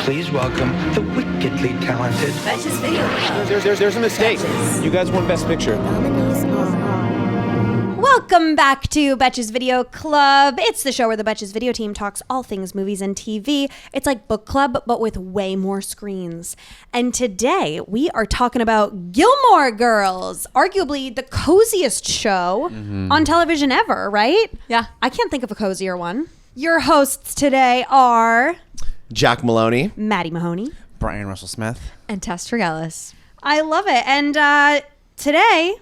Please welcome the wickedly talented Betches Video Club. There's a mistake. Betches. You guys won Best Picture. Welcome back to Betches Video Club. It's the show where the Betches Video team talks all things movies and TV. It's like book club, but with way more screens. And today we are talking about Gilmore Girls, arguably the coziest show on television ever, right? Yeah. I can't think of a cozier one. Your hosts today are Jack Maloney. Maddie Mahoney. Brian Russell Smith. And Tess Tregellis. I love it. And today,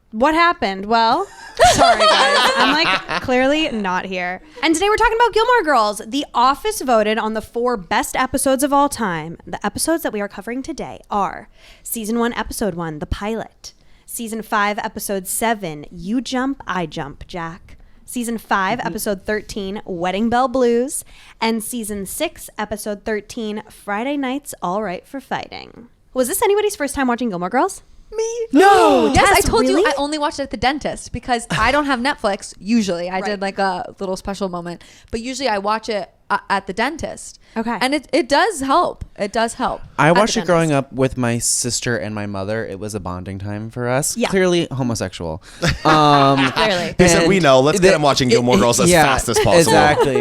what happened? Well, sorry guys, I'm like clearly not here. And today we're talking about Gilmore Girls. The Office voted on the 4 best episodes of all time. The episodes that we are covering today are Season 1, Episode 1, The Pilot. Season 5, Episode 7, You Jump, I Jump, Jack. Season 5, Episode 13, Wedding Bell Blues. And Season 6, Episode 13, Friday Night's All Right for Fighting. Was this anybody's first time watching Gilmore Girls? Me? No. Yes, I Tess, told really? you I only watched it at the dentist because I don't have Netflix usually. I Right. did like a little special moment, but usually I watch it at the dentist. Okay. And it does help. It does help. I at the watched it growing dentist. up with my sister and my mother. It was a bonding time for us. Yeah. Clearly homosexual. Clearly. They said, we know. Let's get him watching Gilmore Girls as fast as possible.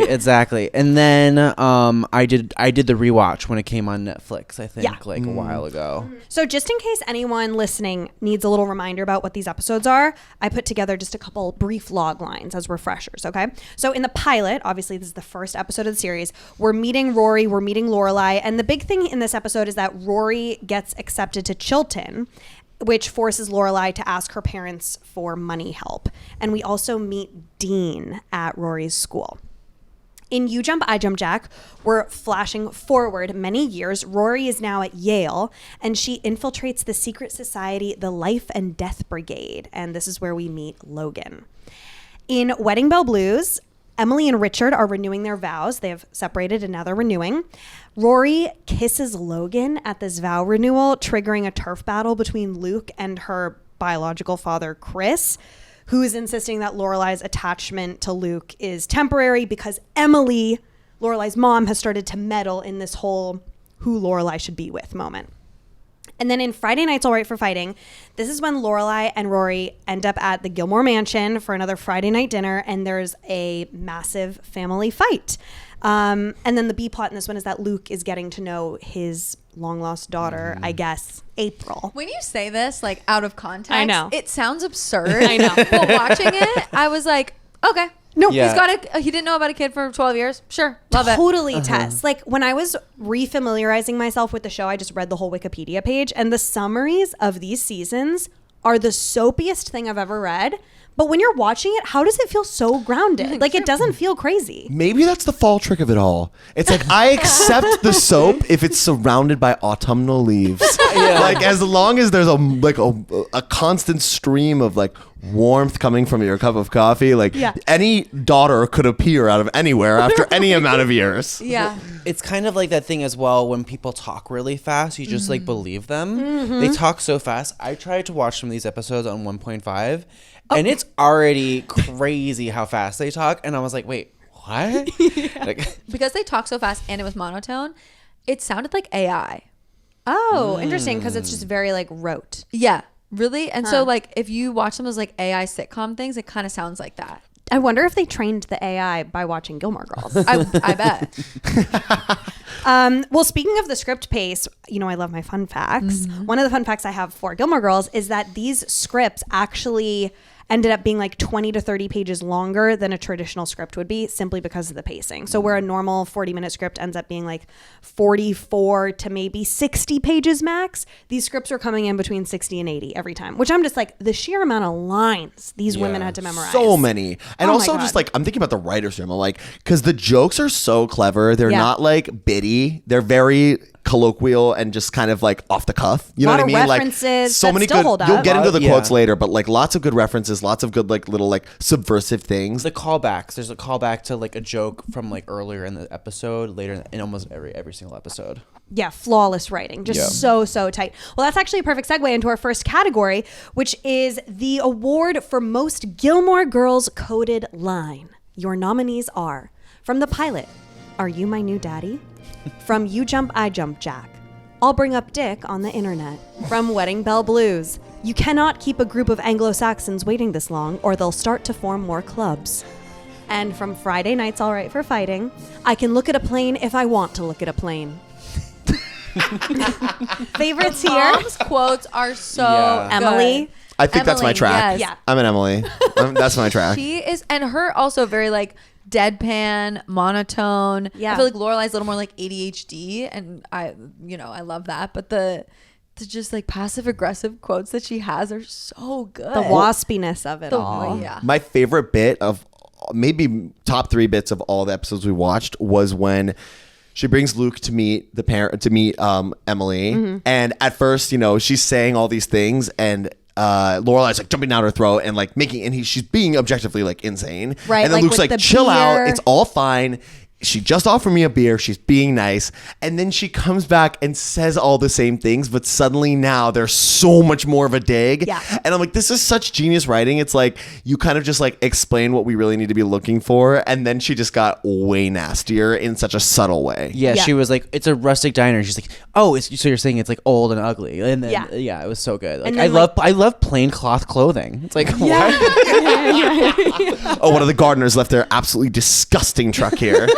Exactly. And then I did the rewatch when it came on Netflix, I think, Yeah. like a while ago. So just in case anyone listening needs a little reminder about what these episodes are, I put together just a couple brief log lines as refreshers, okay? So in the pilot, obviously this is the first episode of the series, we're meeting Rory, we're meeting Lorelai, and the big thing in this episode is that Rory gets accepted to Chilton, which forces Lorelai to ask her parents for money help. And we also meet Dean at Rory's school. In You Jump, I Jump, Jack, we're flashing forward many years. Rory is now at Yale, and she infiltrates the secret society, the Life and Death Brigade, and this is where we meet Logan. In Wedding Bell Blues, Emily and Richard are renewing their vows. They have separated and now they're renewing. Rory kisses Logan at this vow renewal, triggering a turf battle between Luke and her biological father, Chris, who is insisting that Lorelai's attachment to Luke is temporary because Emily, Lorelai's mom, has started to meddle in this whole who Lorelai should be with moment. And then in Friday Night's All Right for Fighting, this is when Lorelai and Rory end up at the Gilmore Mansion for another Friday night dinner, and there's a massive family fight. And then the B plot in this one is that Luke is getting to know his long-lost daughter, I guess, April. When you say this, like out of context, I know. it sounds absurd. I know. But watching it, I was like, okay. No, Yeah. He didn't know about a kid for 12 years. Sure. Love it. Totally, Tess. Like when I was refamiliarizing myself with the show, I just read the whole Wikipedia page, and the summaries of these seasons are the soapiest thing I've ever read. But when you're watching it, how does it feel so grounded? Like it doesn't feel crazy. Maybe that's the fall trick of it all. It's like, I accept the soap if it's surrounded by autumnal leaves. Like as long as there's a constant stream of like warmth coming from your cup of coffee, like any daughter could appear out of anywhere after any amount of years. Yeah. It's kind of like that thing as well when people talk really fast, you just like believe them. They talk so fast. I tried to watch some of these episodes on 1.5 and it's already crazy how fast they talk. And I was like, wait, what? Like, Because they talk so fast and it was monotone, it sounded like AI. Oh, interesting, because it's just very like rote. Yeah. Really? And so like if you watch some of those like AI sitcom things, it kind of sounds like that. I wonder if they trained the AI by watching Gilmore Girls. I bet. Well, speaking of the script pace, you know, I love my fun facts. One of the fun facts I have for Gilmore Girls is that these scripts actually ended up being like 20 to 30 pages longer than a traditional script would be, simply because of the pacing. So where a normal 40-minute script ends up being like 44 to maybe 60 pages max, these scripts are coming in between 60 and 80 every time, which I'm just like, the sheer amount of lines these women had to memorize. So many. And Oh my also God. just like, I'm thinking about the writer's room. I'm like, because the jokes are so clever. They're not like bitty. They're very colloquial and just kind of like off the cuff. You know Lot what I of mean? references Like so that many still good. hold up. You'll get into the Yeah. quotes later, but like lots of good references, lots of good like little like subversive things. the callbacks. There's a callback to like a joke from like earlier in the episode, later in almost every single episode. Yeah, flawless writing. Just so tight. Well, that's actually a perfect segue into our first category, which is the award for most Gilmore Girls coded line. Your nominees are, from the pilot, Are You My New Daddy? From You Jump, I Jump, Jack. I'll bring up Dick on the internet. From Wedding Bell Blues. You cannot keep a group of Anglo-Saxons waiting this long or they'll start to form more clubs. And from Friday Night's All Right for Fighting. I can look at a plane if I want to look at a plane. Favorites here? Mom's quotes are so Yeah. good. Emily. I think that's my Emily, track. yes. Yeah. I'm an Emily. That's my track. She is, and her also very like deadpan, monotone. Yeah. I feel like Lorelai's a little more like ADHD, and I love that. But the just like passive aggressive quotes that she has are so good. The waspiness of it The- all. yeah. My favorite bit of maybe top 3 bits of all the episodes we watched was when she brings Luke to meet Emily, and at first, she's saying all these things, and Lorelai's like jumping down her throat and like she's being objectively like insane, Right, And then like Luke's with like, the chill out, beer. it's all fine. She just offered me a beer. She's being nice. And then she comes back and says all the same things, but suddenly now there's so much more of a dig. Yeah. And I'm like, this is such genius writing. It's like, you kind of just like explain what we really need to be looking for. And then she just got way nastier in such a subtle way. Yeah, Yeah. she was like, it's a rustic diner. She's like, oh, so you're saying it's like old and ugly. And then, Yeah. yeah, it was so good. Like, And I then, love plain cloth clothing. It's like, what? Oh, one of the gardeners left their absolutely disgusting truck here.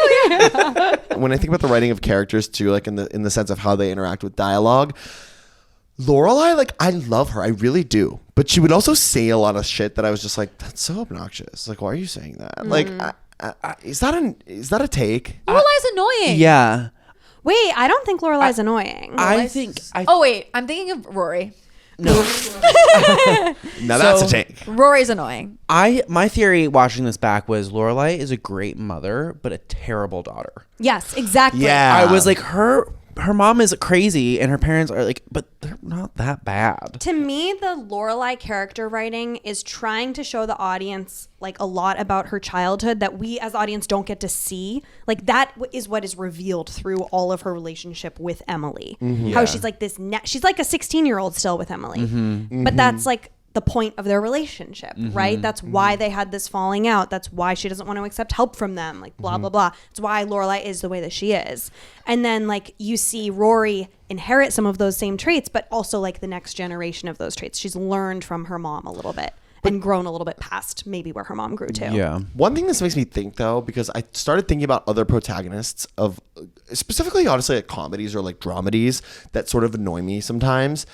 When I think about the writing of characters too, like in the sense of how they interact with dialogue, Lorelai, like I love her, I really do. But she would also say a lot of shit that I was just like, that's so obnoxious. Like, why are you saying that? Like, is that a take? Lorelai's annoying. Yeah. Wait, I don't think Lorelai's annoying. Oh wait, I'm thinking of Rory. Now that's a take. Rory's annoying. My theory watching this back was Lorelai is a great mother, but a terrible daughter. Yes, exactly. Yeah. I was like, her mom is crazy and her parents are like, but they're not that bad. To me, the Lorelai character writing is trying to show the audience like a lot about her childhood that we as audience don't get to see. Like that is what is revealed through all of her relationship with Emily. How she's like this, she's like a 16-year-old still with Emily. But that's like the point of their relationship, right? That's why they had this falling out. That's why she doesn't want to accept help from them, like blah, blah, blah. It's why Lorelai is the way that she is. And then like you see Rory inherit some of those same traits, but also like the next generation of those traits. She's learned from her mom a little bit and grown a little bit past maybe where her mom grew to. Yeah. One thing this makes me think though, because I started thinking about other protagonists of specifically honestly like comedies or like dramedies that sort of annoy me sometimes.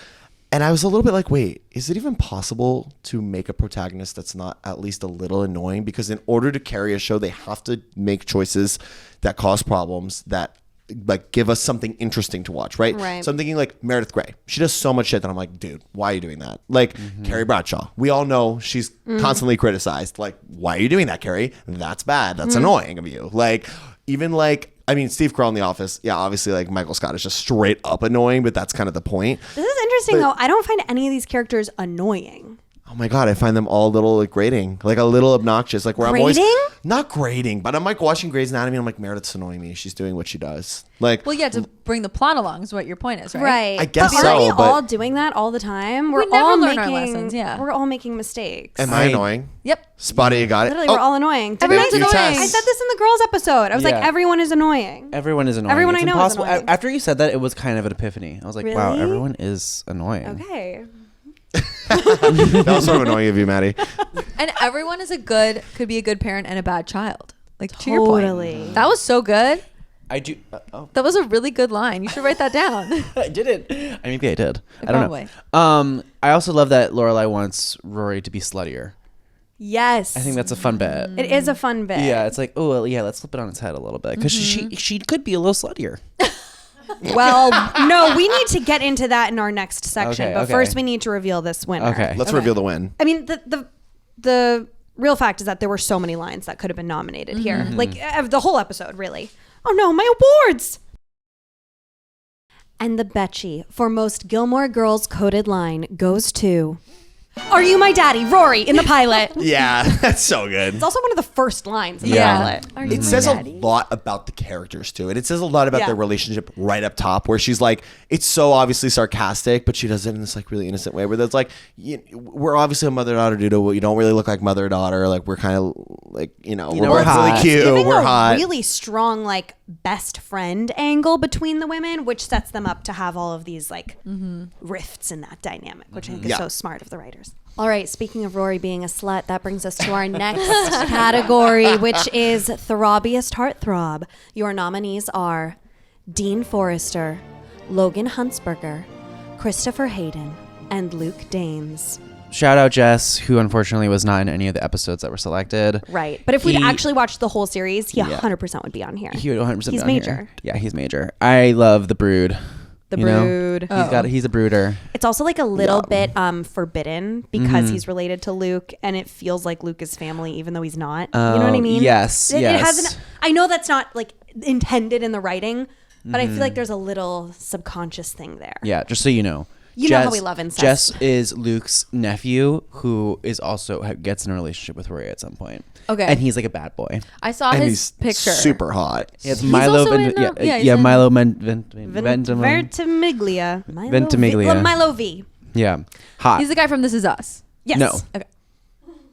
And I was a little bit like, wait, is it even possible to make a protagonist that's not at least a little annoying? Because in order to carry a show, they have to make choices that cause problems, that like give us something interesting to watch, right? Right. So I'm thinking like Meredith Grey. She does so much shit that I'm like, dude, why are you doing that? Like Carrie Bradshaw. We all know she's constantly criticized. Like, why are you doing that, Carrie? That's bad. That's annoying of you. Like, even like, I mean, Steve Carell in The Office. Yeah, obviously, like Michael Scott is just straight up annoying, but that's kind of the point. This is interesting though. I don't find any of these characters annoying. Oh my God, I find them all a little like grating, like a little obnoxious. Like where I'm always Grating? not grating, but I'm like watching Grey's Anatomy. And I'm like, Meredith's annoying me. She's doing what she does. Like, Well, yeah, to bring the plot along is what your point is, right? Right. I guess but aren't so, we but- all doing that all the time? We're We never all learn our making lessons, yeah. We're all making mistakes. am I annoying? Yep. Spotty, you got it. Literally, Oh, we're all annoying. Didn't Everyone's I- annoying. I said this in the girls episode. I was like, Yeah. everyone is annoying. Everyone is annoying. Everyone It's I know is impossible. annoying. After you said that, it was kind of an epiphany. I was like, wow, Really? everyone is annoying. Okay. that was sort of annoying of you, Maddie. And everyone is could be a good parent and a bad child. Like to your Totally. point. That was so good. I do. That was a really good line. You should write that down. I didn't. Maybe I did. I don't Probably. know. I also love that Lorelai wants Rory to be sluttier. Yes. I think that's a fun bit. it is a fun bit. Yeah, it's like, oh, well, yeah, let's flip it on its head a little bit because she could be a little sluttier. Well, no, we need to get into that in our next section. Okay, but okay. first, we need to reveal this winner. Okay. Let's reveal the win. I mean, the real fact is that there were so many lines that could have been nominated here. Like the whole episode, really. Oh no, my awards! And the Betchy for most Gilmore Girls coded line goes to Are You My Daddy, Rory, in the pilot. Yeah, that's so good. It's also one of the first lines in Yeah. the pilot. Are you It my says daddy? a lot about the characters too, and it says a lot about Yeah. their relationship right up top, where she's like, it's so obviously sarcastic, but she does it in this like really innocent way, where there's like, we're obviously a mother-daughter duo. You don't really look like mother-daughter. Like we're kind of like, we're we're both really hot. cute. Giving We're a hot. really strong like best friend angle between the women, which sets them up to have all of these like rifts in that dynamic, which I think is so smart of the writers. All right, speaking of Rory being a slut, that brings us to our next category, which is Throbbiest Heartthrob. Your nominees are Dean Forrester, Logan Huntsberger, Christopher Hayden, and Luke Danes. Shout out Jess, who unfortunately was not in any of the episodes that were selected. Right. But if we'd actually watched the whole series, he 100% would be on here. He would 100% He's be on major. here. Yeah, he's major. I love the Brood. The You know? Brood. He's a brooder. It's also like a little bit forbidden because he's related to Luke, and it feels like Luke is family, even though he's not. You know what I mean? Yes, It yes. hasn't. I know that's not like intended in the writing, but I feel like there's a little subconscious thing there. Yeah, just so you know. You know how we love incest. Jess is Luke's nephew, who is also gets in a relationship with Rory at some point. Okay. And he's like a bad boy. I saw And his he's picture. super hot. It's He's Milo. also in, he's in- Milo Ventimiglia. Ventimiglia. Milo V. Yeah, hot. He's the guy from This Is Us. Yes. No. Okay.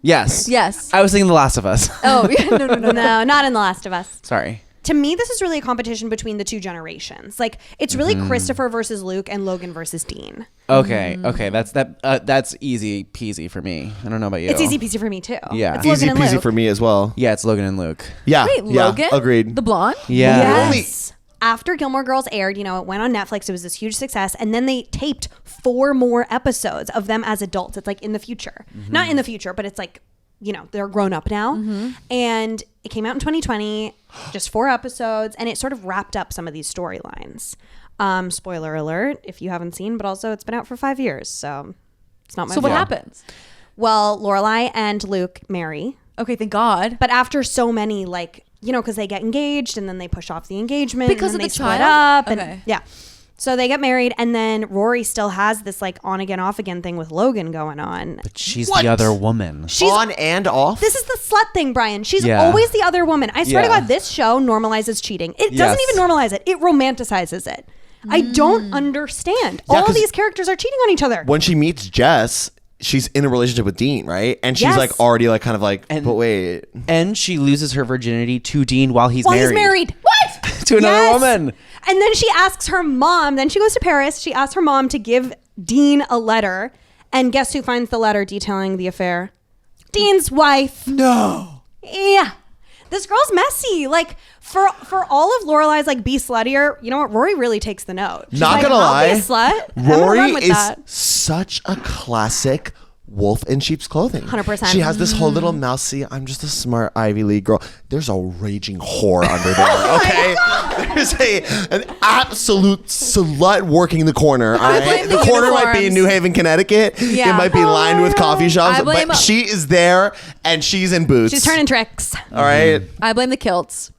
Yes. Yes. I was thinking The Last of Us. Oh, yeah. No. No, not in The Last of Us. Sorry. To me, this is really a competition between the two generations. Like, it's really Christopher versus Luke and Logan versus Dean. Okay. Okay. That's easy peasy for me. I don't know about you. It's easy peasy for me, too. Yeah. It's Easy Logan and peasy Luke. for me as well. Yeah, it's Logan and Luke. Yeah. Wait, yeah, Logan? Agreed. The blonde? Yeah. Yes. After Gilmore Girls aired, it went on Netflix. It was this huge success. And then they taped 4 more episodes of them as adults. It's like in the future. Not in the future, but it's like, they're grown up now. And it came out in 2020, just 4 episodes. And it sort of wrapped up some of these storylines. Spoiler alert, if you haven't seen, but also it's been out for 5 years. So it's not my So what fault. happens? Well, Lorelai and Luke marry. Okay, thank God. But after so many, because they get engaged and then they push off the engagement Because and then of they the split child? up. And, Okay. yeah. So they get married, and then Rory still has this on again, off again thing with Logan going on. But she's What? the other woman. She's On and off? This is the slut thing, Brian. She's Yeah. always the other woman. I swear to Yeah. God, this show normalizes cheating. It Yes. doesn't even normalize it. It romanticizes it. I don't understand. Yeah, All 'cause these characters are cheating on each other. When she meets Jess, she's in a relationship with Dean, right? And she's Yes. already kind of And- but wait. And she loses her virginity to Dean while he's While married. he's married. What? To another Yes. woman. And then she asks her mom, then she goes to Paris. She asks her mom to give Dean a letter. And guess who finds the letter detailing the affair? Dean's wife. No. Yeah. This girl's messy. For all of Lorelai's be sluttier, you know what? Rory really takes the note. She's Not like, gonna I'll lie, be a slut. I'm gonna Rory run with is that. such a classic wolf in sheep's clothing. 100%. She has this whole little mousy, I'm just a smart Ivy League girl. There's a raging whore under there, okay? There's an absolute slut working the corner, all I right? blame The the corner might be in uniforms. New Haven, Connecticut. Yeah. It might be lined with coffee shops, I blame- but she is there and she's in boots. She's turning tricks. All right? I blame the kilts.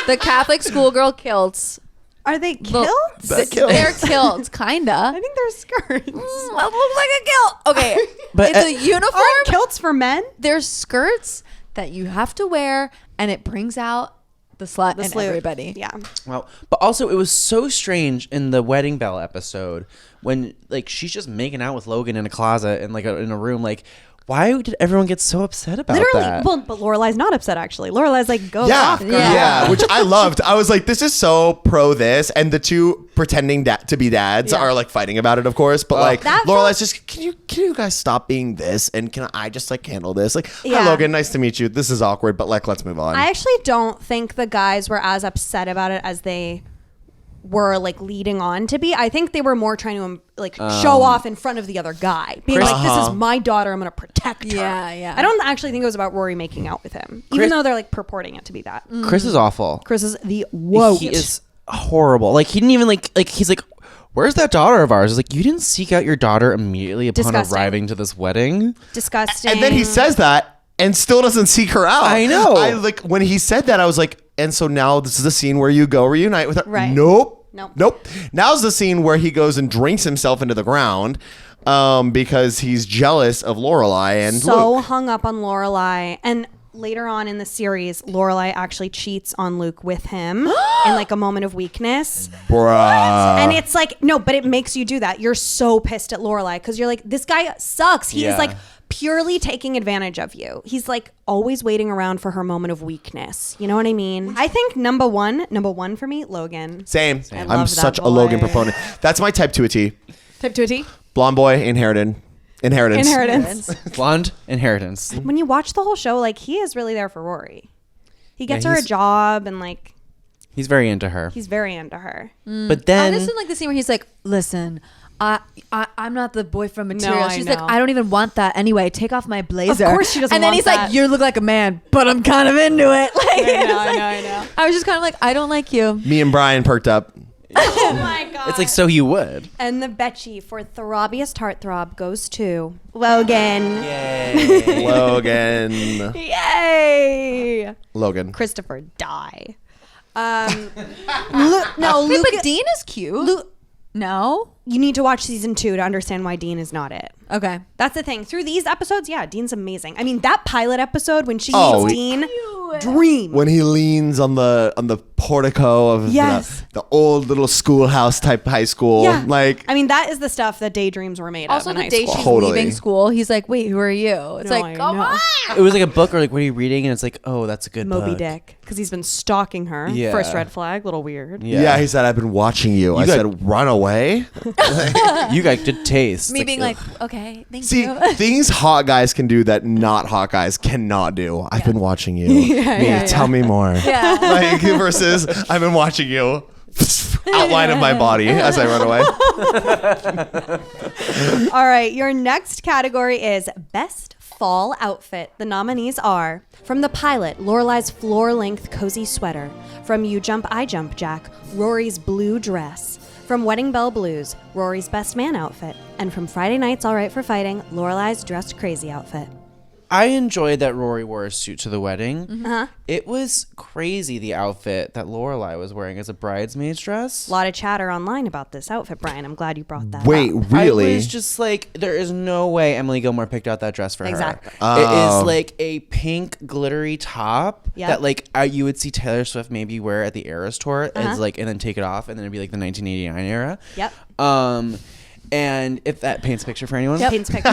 The Catholic schoolgirl kilts. Are they kilts? That kilts. They're kilts, I kinda. think they're skirts. That looks like a kilt. Okay. But, it's a uniform. Aren't kilts for men? They're skirts that you have to wear, and it brings out the slut and Sloop. everybody. Yeah. Well, but also it was so strange in the Wedding Bell episode when she's just making out with Logan in a closet and in a room. Why did everyone get so upset about Literally. that? Well, but Lorelai's not upset, actually. Lorelai's go Yeah, off, girl. yeah, which I loved. I was like, this is so pro this, and the two pretending to be dads are fighting about it, of course. But That Lorelai's just, can you guys stop being this, and can I just handle this? Yeah. Hi Logan, nice to meet you. This is awkward, but let's move on. I actually don't think the guys were as upset about it as they were leading on to be. I think they were more trying to show off in front of the other guy, being this is my daughter, I'm gonna protect her. Yeah, yeah. I don't actually think it was about Rory making out with him, even though they're purporting it to be that. Chris is awful. Chris is the woke. He is horrible. He didn't even he's where's that daughter of ours? It's you didn't seek out your daughter immediately upon Disgusting. arriving to this wedding. Disgusting. and then he says that and still doesn't seek her out. I know. I when he said that, I was like, and so now this is the scene where you go reunite with her. Right. Nope. Nope. Now's the scene where he goes and drinks himself into the ground because he's jealous of Lorelai and so Luke. hung up on Lorelai. And later on in the series, Lorelai actually cheats on Luke with him in a moment of weakness. Bruh. And it's no, but it makes you do that. You're so pissed at Lorelai because you're this guy sucks. He is Yeah. purely taking advantage of you. He's like always waiting around for her moment of weakness. You know what I mean? I think number one for me, Logan. Same. I I'm love such that a Logan boy. proponent. That's my type 2 a T. Type 2 a T? Blonde boy, inheritance. Inheritance. Blonde inheritance. When you watch the whole show, like he is really there for Rory. He gets her a he's- job and like He's very into her. he's very into her. But then This is like the scene where he's like, listen, I'm not the boyfriend material. I She's know. like, I don't even want that anyway. Take off my blazer. Of course she doesn't And then want he's that. like, you look like a man, but I'm kind of into it. Like, I know. I was just kind of like, I don't like you. Me and Brian perked up. Oh my god. it's like, so you would. And the Betchy for Throbbiest Heartthrob goes to Logan. Yay. Logan. Yay! Logan. Christopher, die. No, Wait, Luke. but Dean is cute. No? You need to watch season 2 to understand why Dean is not it. Okay. That's the thing. Through these episodes, yeah, Dean's amazing. I mean, that pilot episode when she Oh, meets Dean, dream. When he leans on the portico of Yes. the old little schoolhouse type high school. Yeah. Like, I mean, that is the stuff that daydreams were made Also, of in the high day school. she's Totally. leaving school, he's like, wait, who are you? It's No, like, I come know. on. It was like a book, or like, what are you reading? And it's like, oh, that's a good Moby book. Dick, because he's been stalking her. Yeah. First red flag, little weird. yeah. He said, I've been watching you. I got- said, run away. You got good taste. Me It's being ugh. like, okay, thank See, you. things hot guys can do that not hot guys cannot do. I've been watching you. Tell me more. Yeah. Like, versus, I've been watching you. Outline of my body as I run away. All right, your next category is Best Fall Outfit. The nominees are from the pilot, Lorelai's floor-length cozy sweater. From You Jump, I Jump, Jack, Rory's blue dress. From Wedding Bell Blues, Rory's best man outfit. And from Friday Night's All Right for Fighting, Lorelai's dressed crazy outfit. I enjoyed that Rory wore a suit to the wedding. Uh-huh. It was crazy, the outfit that Lorelai was wearing as a bridesmaid's dress. A lot of chatter online about this outfit, Brian. I'm glad you brought that Wait, up. really? I was just like, there is no way Emily Gilmore picked out that dress for Exactly. her. It Oh. is like a pink glittery top Yep. that like you would see Taylor Swift maybe wear at the Eras tour, as like, and then take it off, and then it'd be like the 1989 era. Yep. And if that paints a picture for anyone. Paints picture.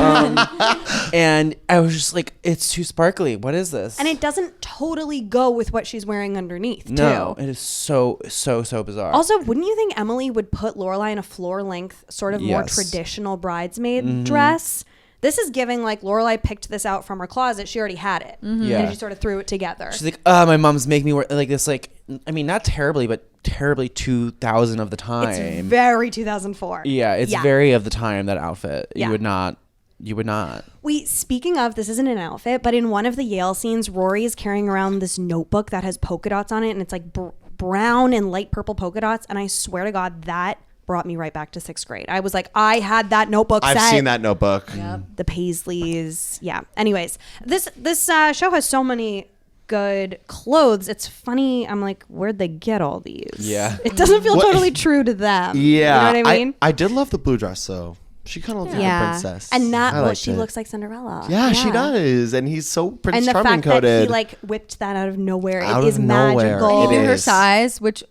And I was just like, it's too sparkly. What is this? And it doesn't totally go with what she's wearing underneath, no, too. it is so bizarre. Also, wouldn't you think Emily would put Lorelai in a floor-length, sort of more Yes. traditional bridesmaid dress? This is giving like Lorelai picked this out from her closet. She already had it, Yeah. and she sort of threw it together. She's like, oh, my mom's making me wear like this, like, I mean, not terribly, but terribly 2000 of the time. It's very 2004. Yeah, it's very of the time, that outfit. Yeah. You would not. Speaking of, this isn't an outfit, but in one of the Yale scenes, Rory is carrying around this notebook that has polka dots on it, and it's like brown and light purple polka dots. And I swear to God, that brought me right back to 6th grade. I was like, I had that notebook I've set. seen that notebook. The Paisleys. Yeah. Anyways, this show has so many good clothes. It's funny. I'm like, where'd they get all these? Yeah. It doesn't feel What- totally true to them. Yeah. You know what I mean? I did love the blue dress, though. She kind of looks like a princess. And that, I well, liked she it. looks like Cinderella. Yeah, she does. And he's so Prince And the Charming fact that coded. he like whipped that out of nowhere, Out it of is nowhere. magical. It Even her is. size, which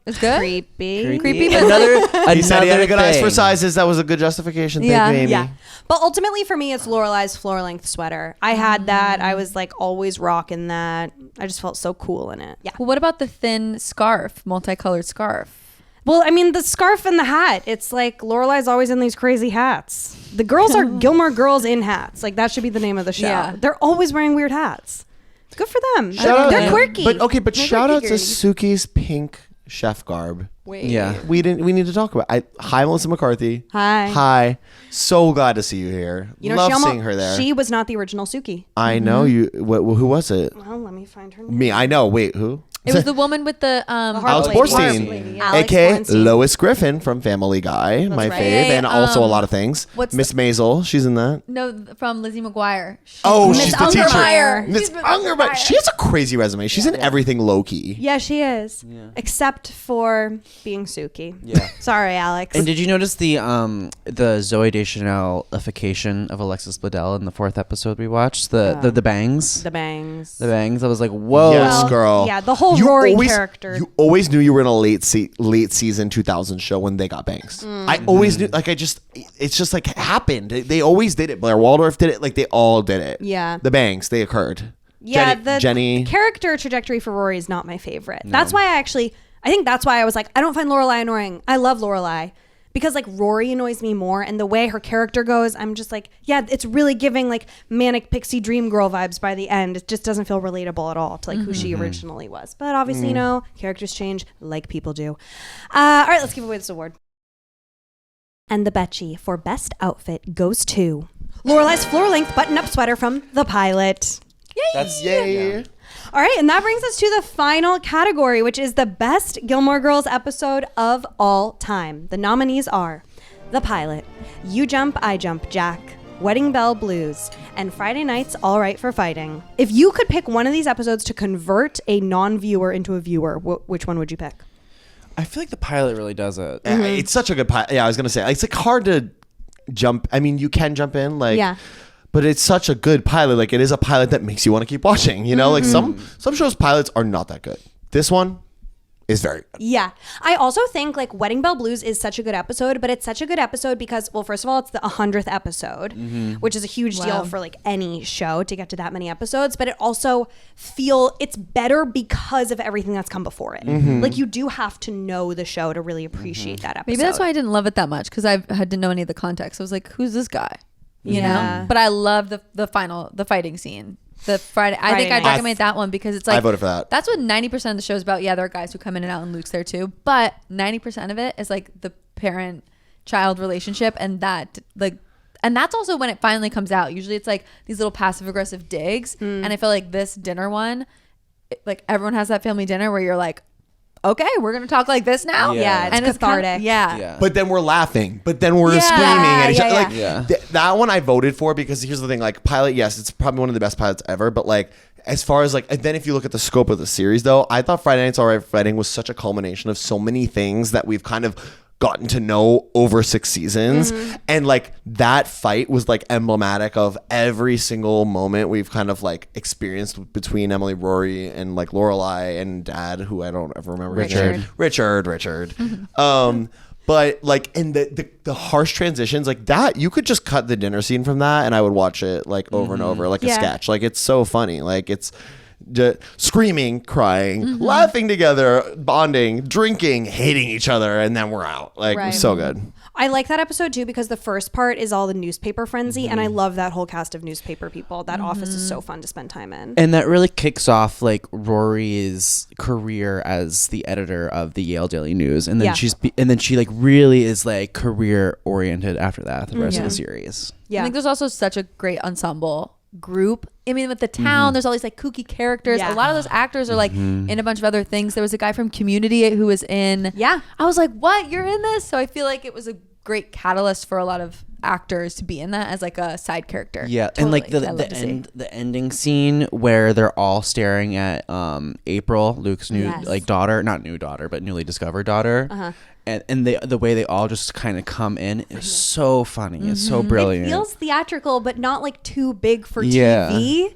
is good. Creepy. Creepy, but Another He said he had a good eyes for thing. sizes. That was a good justification. Thank Yeah. you, Amy. Yeah. But ultimately for me, it's Lorelai's floor-length sweater. I had that. I was like always rocking that. I just felt so cool in it. Yeah. Well, what about the thin scarf, multicolored scarf? Well, I mean, the scarf and the hat. It's like Lorelai's always in these crazy hats. The girls are Gilmore Girls in hats. Like that should be the name of the show. Yeah. They're always wearing weird hats. Good for them. Shout They're out- quirky. But They're shout out quirky to girlies. Suki's pink chef garb. Yeah. We need to talk about. Hi, Melissa McCarthy. Hi. Hi. So glad to see you here. You know, Love she almost, seeing her there. She was not the original Suki. I know you. Who was it? Well, let me find her name. Me. I know. Wait, who? It was the woman with the Alex Lady. Borstein, Lady, yeah. Alex aka Borstein. Lois Griffin from Family Guy, my right. fave, and also a lot of things. what's Miss Maisel, she's in that. No, from Lizzie McGuire. Oh, Miss she's the teacher. Ungermeyer. Miss Ungermeyer. She has a crazy resume. She's in everything low key. Yeah, she is. Except for being Suki. Yeah. Sorry, Alex. And did you notice the Zooey Deschanel-ification of Alexis Bledel in the 4th episode we watched? The bangs. The bangs. The bangs. I was like, whoa. Yes, girl. Yeah, the whole Rory character. You always knew you were in a late season 2000 show when they got bangs. I always knew. Like it's just like happened. They always did it. Blair Waldorf did it. Like they all did it. Yeah. The bangs, they occurred. Yeah, Jenny. Character trajectory for Rory is not my favorite. No. That's why I think that's why I was like, I don't find Lorelai annoying. I love Lorelai. Because like Rory annoys me more, and the way her character goes, I'm just like, yeah, it's really giving like manic pixie dream girl vibes by the end. It just doesn't feel relatable at all to like who she originally was. But obviously, characters change like people do. All right, let's give away this award. And the Betchy for best outfit goes to Lorelai's floor-length button-up sweater from the pilot. Yay! That's Yay. All right, and that brings us to the final category, which is the best Gilmore Girls episode of all time. The nominees are The Pilot, You Jump, I Jump, Jack, Wedding Bell Blues, and Friday Night's All Right for Fighting. If you could pick one of these episodes to convert a non-viewer into a viewer, which one would you pick? I feel like the pilot really does it. It's such a good pilot. Yeah, I was gonna say it's like hard to jump. I mean, you can jump in, like, Yeah. but it's such a good pilot. Like, it is a pilot that makes you want to keep watching. You know, like some shows pilots are not that good. This one is very good. Yeah. I also think like Wedding Bell Blues is such a good episode, but it's such a good episode because, well, first of all, it's the 100th episode, which is a huge deal for like any show to get to that many episodes, but it also it's better because of everything that's come before it. Like you do have to know the show to really appreciate that episode. Maybe that's why I didn't love it that much, because I didn't know any of the context. I was like, who's this guy? You know? But I love the fighting scene. The Friday I think I'd night. recommend that one because it's like, I voted for that. That's what 90% of the show is about. Yeah, there are guys who come in and out, and Luke's there too. But 90% of it is like the parent-child relationship, and that like, and that's also when it finally comes out. Usually it's like these little passive-aggressive digs, and I feel like this dinner one, like everyone has that family dinner where you're like, okay, we're gonna talk like this now. Yeah. It's cathartic. Yeah. But then we're laughing. But then we're screaming at each other. Like that one I voted for because here's the thing. Like pilot, yes, it's probably one of the best pilots ever. But like as far as like, and then if you look at the scope of the series, though, I thought Friday Night's All Right for Fighting was such a culmination of so many things that we've kind of gotten to know over 6 seasons, and like that fight was like emblematic of every single moment we've kind of like experienced between Emily, Rory, and like Lorelai and Dad, who I don't ever remember his name. Richard. But like, and the harsh transitions like that, you could just cut the dinner scene from that and I would watch it like over and over like a sketch. Like it's so funny. Like it's screaming, crying, laughing together, bonding, drinking, hating each other, and then we're out. Like, it was so good. I like that episode too because the first part is all the newspaper frenzy, and I love that whole cast of newspaper people. That office is so fun to spend time in. And that really kicks off like Rory's career as the editor of the Yale Daily News, and then she like really is like career oriented after that. The rest of the series. I think there's also such a great ensemble group. I mean, with the town, there's all these like kooky characters. A lot of those actors are like in a bunch of other things. There was a guy from Community who was in. Yeah. I was like, what? You're in this? So I feel like it was a great catalyst for a lot of actors to be in that as like a side character. Yeah. And like the ending scene where they're all staring at April, Luke's new like daughter, not new daughter, but newly discovered daughter. And the way they all just kind of come in is so funny. It's so brilliant. It feels theatrical, but not like too big for TV.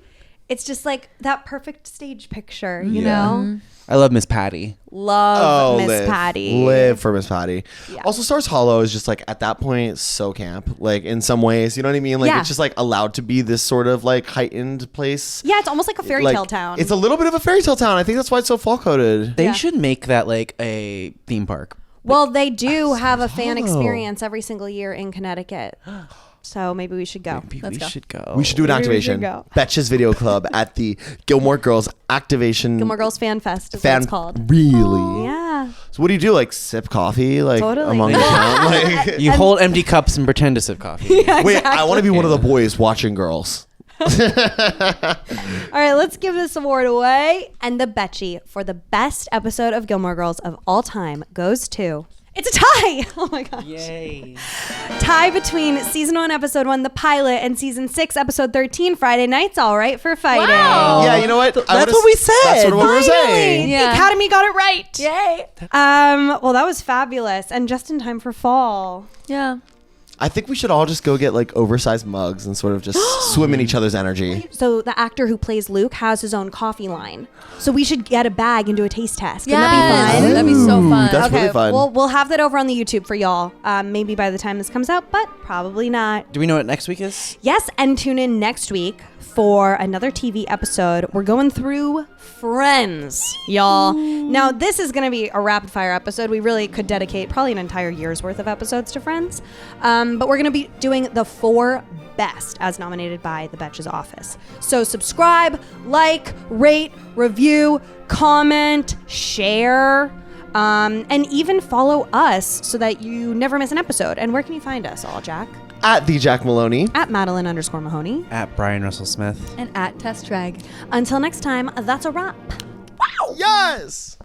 It's just like that perfect stage picture, you know? I love Miss Patty. Love Miss Patty. Live for Miss Patty. Yeah. Also, Stars Hollow is just like at that point so camp, like in some ways, you know what I mean? Like it's just like allowed to be this sort of like heightened place. Yeah, it's almost like a fairy tale town. It's a little bit of a fairy tale town. I think that's why it's so fall coded. They should make that like a theme park. Well, they do have a fan experience every single year in Connecticut. So maybe we should go. Maybe we should go. We should do an activation. Betches Video Club at the Gilmore Girls activation. Gilmore Girls Fan Fest is what it's called. Really? Yeah. So what do you do? Like sip coffee? Like among the town? Like, you hold empty cups and pretend to sip coffee. Wait, I want to be one of the boys watching girls. All right, let's give this award away. And the Betchy for the best episode of Gilmore Girls of all time goes to It's a tie. Oh my gosh. Yay. Tie between season 1, episode 1, the pilot, and season 6, episode 13, Friday nights. All right for fighting. Wow. Yeah, you know what? That's what we said. That's what we were Finally, saying. the Yeah. Academy got it right. Yay. Well, that was fabulous, and just in time for fall. Yeah. I think we should all just go get like oversized mugs and sort of just swim in each other's energy. So the actor who plays Luke has his own coffee line. So we should get a bag and do a taste test. Wouldn't that be fun? That'd be so fun. That's really fun. We'll have that over on the YouTube for y'all. Maybe by the time this comes out, but probably not. Do we know what next week is? Yes, and tune in next week for another TV episode. We're going through Friends, y'all. Now, this is going to be a rapid fire episode. We really could dedicate probably an entire year's worth of episodes to Friends. But we're going to be doing the 4 best as nominated by the Betches office. So subscribe, like, rate, review, comment, share, and even follow us so that you never miss an episode. And where can you find us all, Jack? At the Jack Maloney. At Madeline_Mahoney. At Brian Russell Smith. And at Test Drag. Until next time, that's a wrap. Yes!